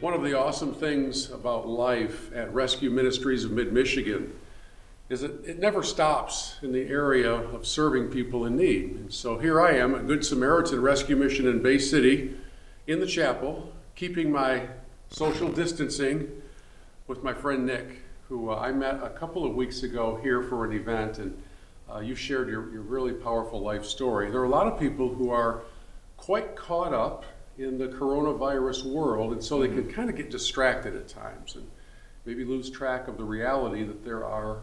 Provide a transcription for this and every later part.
One of the awesome things about life at Rescue Ministries of Mid-Michigan is that it never stops in the area of serving people in need. And so here I am at Good Samaritan Rescue Mission in Bay City in the chapel, keeping my social distancing with my friend Nick, who I met a couple of weeks ago here for an event, and you shared your really powerful life story. There are a lot of people who are quite caught up in the coronavirus world, and so they can kind of get distracted at times and maybe lose track of the reality that there are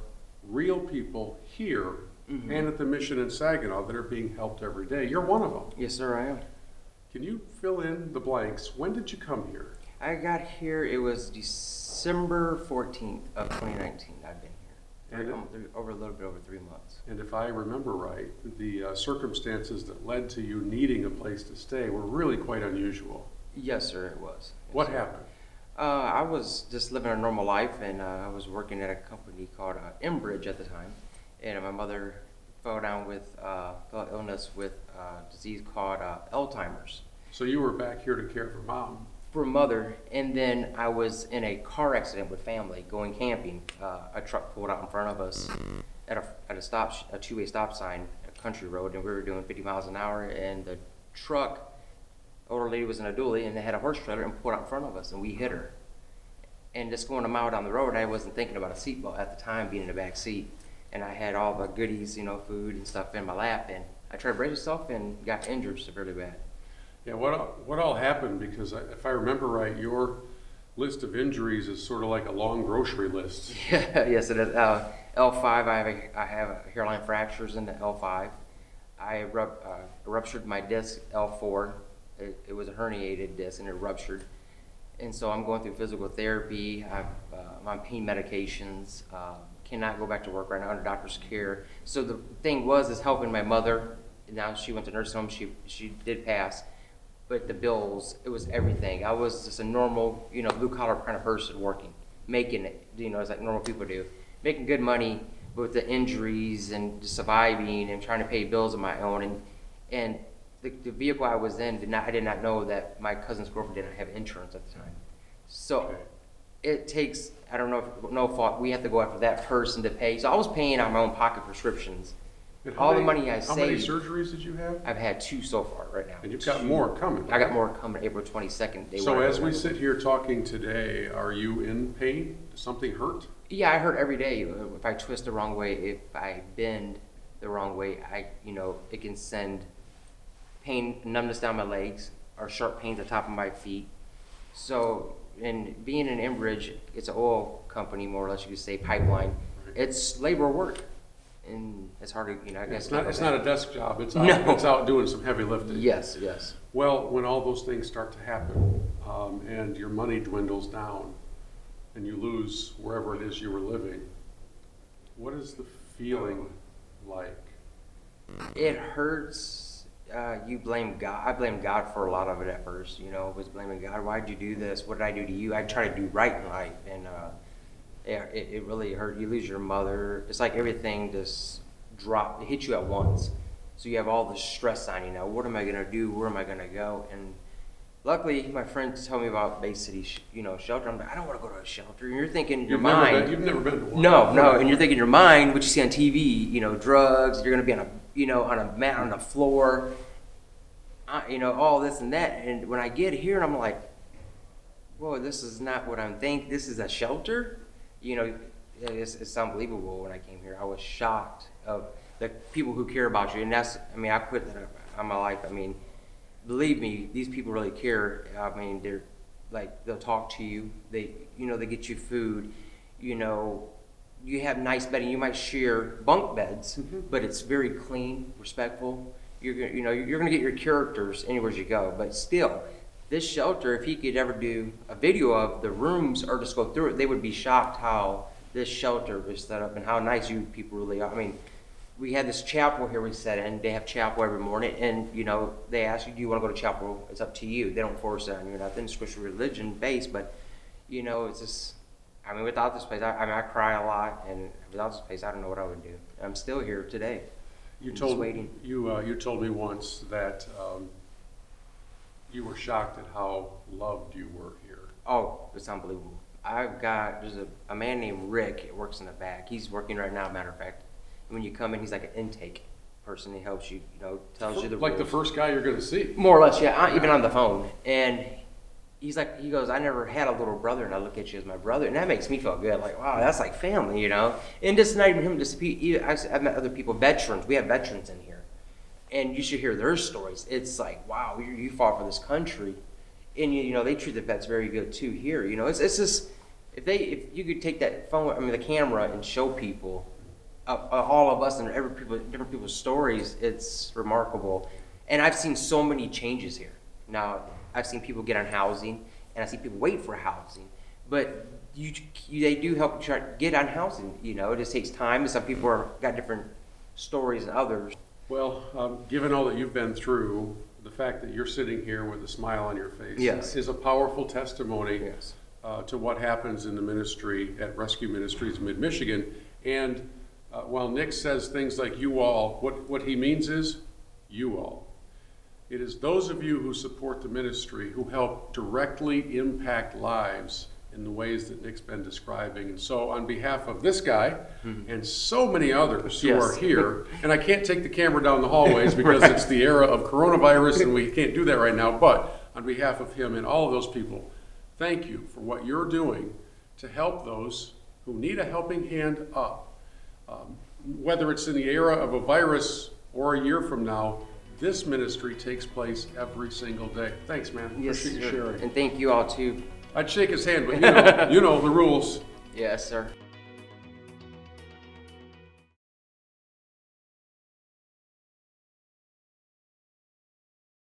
real people here and at the mission in Saginaw that are being helped every day. You're one of them. Yes, sir, I am. Can you fill in the blanks? When did you come here? I got here, it was December 14th of 2019. I've been here. Over a little bit over 3 months. And if I remember right, the circumstances that led to you needing a place to stay were really quite unusual. Yes, sir, it was. Yes, What sir. happened? I was just living a normal life, and I was working at a company called Enbridge at the time. And my mother fell down with fell illness with a disease called Alzheimer's. So you were back here to care for Mom. For mother, and then I was in a car accident with family going camping. A truck pulled out in front of us at a two-way stop sign, a country road, and we were doing 50 miles an hour, and the truck, older lady was in a dually, and they had a horse trailer and pulled out in front of us, and we hit her. And just going a mile down the road, I wasn't thinking about a seatbelt at the time, being in the back seat, and I had all the goodies, food and stuff in my lap, and I tried to brace myself and got injured severely bad. Yeah, what all happened? Because if I remember right, your list of injuries is sort of like a long grocery list. Yeah, yes, it is. L5, I have hairline fractures in the L5. I ruptured my disc, L4. It was a herniated disc, and it ruptured. And so I'm going through physical therapy. I'm on pain medications. Cannot go back to work right now under doctor's care. So the thing is helping my mother. Now she went to nursing home. She did pass. But the bills, it was everything. I was just a normal, blue collar kind of person working, making it, as like normal people do, making good money with the injuries and just surviving and trying to pay bills of my own. And the vehicle I was in, I did not know that my cousin's girlfriend didn't have insurance at the time. So it takes, I don't know, no fault. We have to go after that person to pay. So I was paying out my own pocket prescriptions. The money I saved. How many surgeries did you have? I've had 2 so far right now. And you've got more coming. I got more coming April 22nd. So as we sit here talking today, are you in pain? Does something hurt? Yeah, I hurt every day. If I twist the wrong way, if I bend the wrong way, it can send pain, numbness down my legs, or sharp pains at the top of my feet. So, and being in Enbridge, it's an oil company, more or less you could say, pipeline. It's labor work. And it's hard to, I guess. It's not a desk job. It's out doing some heavy lifting. Yes. Well, when all those things start to happen, and your money dwindles down, and you lose wherever it is you were living, what is the feeling like? It hurts. You blame God. I blame God for a lot of it at first. Was blaming God. Why'd you do this? What did I do to you? I try to do right in life, and yeah, it really hurt. You lose your mother. It's like everything just it hits you at once. So you have all the stress on you now. What am I gonna do? Where am I gonna go? And luckily, my friends told me about Bay City, shelter. I'm like, I don't want to go to a shelter. And you're thinking in your mind. You've never been to one. No. And you're thinking in your mind, what you see on TV, drugs. You're gonna be on a mat on the floor. All this and that. And when I get here, I'm like, whoa, this is not what I'm thinking. This is a shelter. It's unbelievable. When I came here, I was shocked of the people who care about you, and I put that on my life. Believe me, these people really care. They're like, they'll talk to you. They get you food. You have nice bedding. You might share bunk beds, but it's very clean, respectful. You're gonna get your characters anywhere you go, but still. This shelter, if he could ever do a video of the rooms or just go through it, they would be shocked how this shelter is set up and how nice you people really are. We had this chapel here we sat in. They have chapel every morning, and they ask you, do you want to go to chapel? It's up to you. They don't force it on you. Nothing Christian religion based, but it's just. Without this place, I cry a lot, and without this place, I don't know what I would do. I'm still here today. You I'm told just waiting. you told me once that you were shocked at how loved you were here. Oh, it's unbelievable. There's a man named Rick that works in the back. He's working right now, matter of fact. And when you come in, he's like an intake person. He helps you, tells you the Like the rules. first guy you're going to see. More or less, yeah, even on the phone. And he goes, I never had a little brother, and I look at you as my brother. And that makes me feel good. Like, wow, that's like family, And just not even him, I've met other people, veterans. We have veterans in here. And you should hear their stories. It's like, wow, you fought for this country. And, they treat the vets very good, too, here. It's just, if you could take that phone, the camera, and show people, all of us and different people's stories, it's remarkable. And I've seen so many changes here. Now, I've seen people get on housing, and I see people wait for housing. But they do help you try to get on housing. It just takes time, and some people got different stories than others. Well, given all that you've been through, the fact that you're sitting here with a smile on your face Yes. is a powerful testimony Yes. To what happens in the ministry at Rescue Ministries Mid-Michigan. And while Nick says things like you all, what he means is you all. It is those of you who support the ministry who help directly impact lives in the ways that Nick's been describing. And so on behalf of this guy and so many others who Yes. are here, and I can't take the camera down the hallways because it's the era of coronavirus and we can't do that right now, but on behalf of him and all of those people, thank you for what you're doing to help those who need a helping hand up. Whether it's in the era of a virus or a year from now, this ministry takes place every single day. Thanks, man. Yes, Appreciate you sir. sharing. And thank you all, too. I'd shake his hand, but you know the rules. Yes, sir.